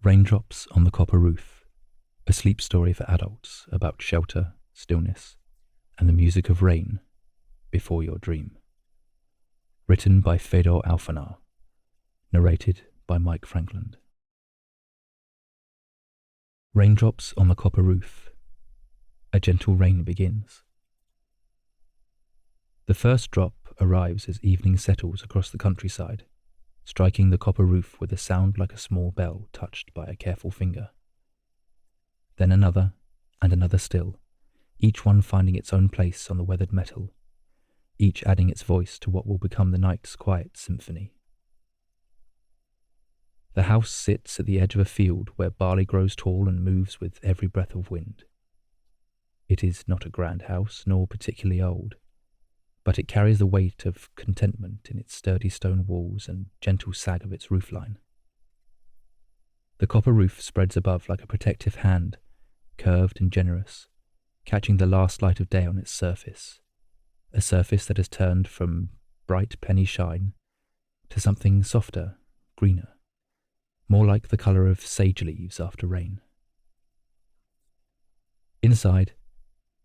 Raindrops on the Copper Roof, a sleep story for adults about shelter, stillness, and the music of rain before your dream. Written by Fedor Alphenaar, narrated by Mike Frankland. Raindrops on the Copper Roof. A gentle rain begins. The first drop arrives as evening settles across the countryside, striking the copper roof with a sound like a small bell touched by a careful finger. Then another, and another still, each one finding its own place on the weathered metal, each adding its voice to what will become the night's quiet symphony. The house sits at the edge of a field where barley grows tall and moves with every breath of wind. It is not a grand house, nor particularly old, but it carries the weight of contentment in its sturdy stone walls and gentle sag of its roofline. The copper roof spreads above like a protective hand, curved and generous, catching the last light of day on its surface, a surface that has turned from bright penny shine to something softer, greener, more like the colour of sage leaves after rain. Inside,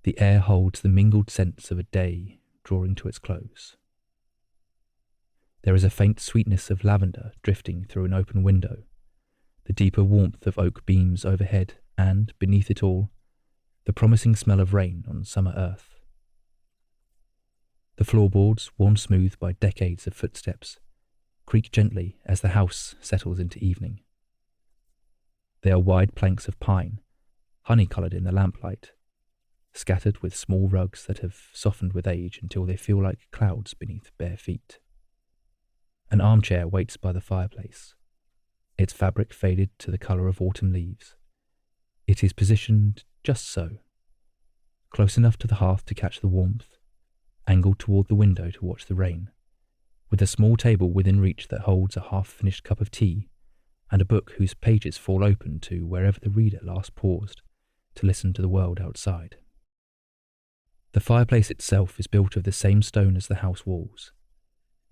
the air holds the mingled scents of a day drawing to its close. There is a faint sweetness of lavender drifting through an open window, the deeper warmth of oak beams overhead, and, beneath it all, the promising smell of rain on summer earth. The floorboards, worn smooth by decades of footsteps, creak gently as the house settles into evening. They are wide planks of pine, honey-coloured in the lamplight, scattered with small rugs that have softened with age until they feel like clouds beneath bare feet. An armchair waits by the fireplace, its fabric faded to the colour of autumn leaves. It is positioned just so, close enough to the hearth to catch the warmth, angled toward the window to watch the rain, with a small table within reach that holds a half-finished cup of tea and a book whose pages fall open to wherever the reader last paused to listen to the world outside. The fireplace itself is built of the same stone as the house walls,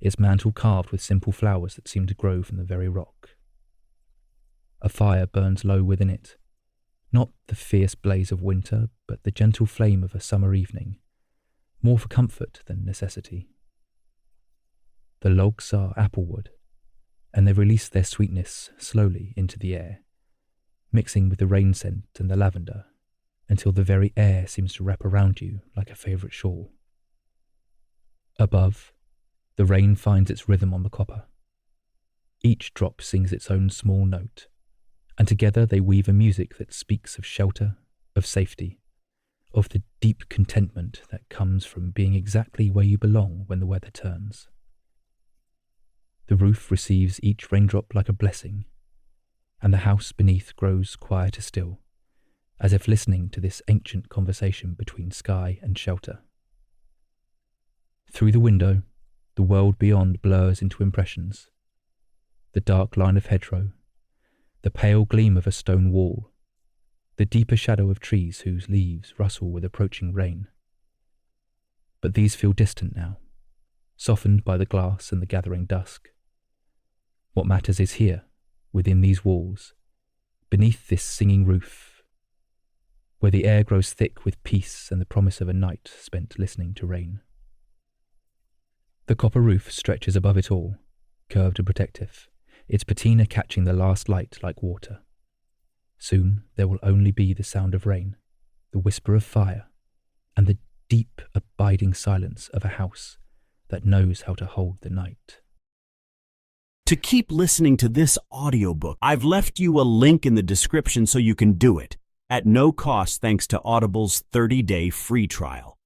its mantel carved with simple flowers that seem to grow from the very rock. A fire burns low within it, not the fierce blaze of winter, but the gentle flame of a summer evening, more for comfort than necessity. The logs are applewood, and they release their sweetness slowly into the air, mixing with the rain scent and the lavender, until the very air seems to wrap around you like a favourite shawl. Above, the rain finds its rhythm on the copper. Each drop sings its own small note, and together they weave a music that speaks of shelter, of safety, of the deep contentment that comes from being exactly where you belong when the weather turns. The roof receives each raindrop like a blessing, and the house beneath grows quieter still, as if listening to this ancient conversation between sky and shelter. Through the window, the world beyond blurs into impressions. The dark line of hedgerow, the pale gleam of a stone wall, the deeper shadow of trees whose leaves rustle with approaching rain. But these feel distant now, softened by the glass and the gathering dusk. What matters is here, within these walls, beneath this singing roof, where the air grows thick with peace and the promise of a night spent listening to rain. The copper roof stretches above it all, curved and protective, its patina catching the last light like water. Soon there will only be the sound of rain, the whisper of fire, and the deep, abiding silence of a house that knows how to hold the night. To keep listening to this audiobook, I've left you a link in the description so you can do it, at no cost thanks to Audible's 30-day free trial.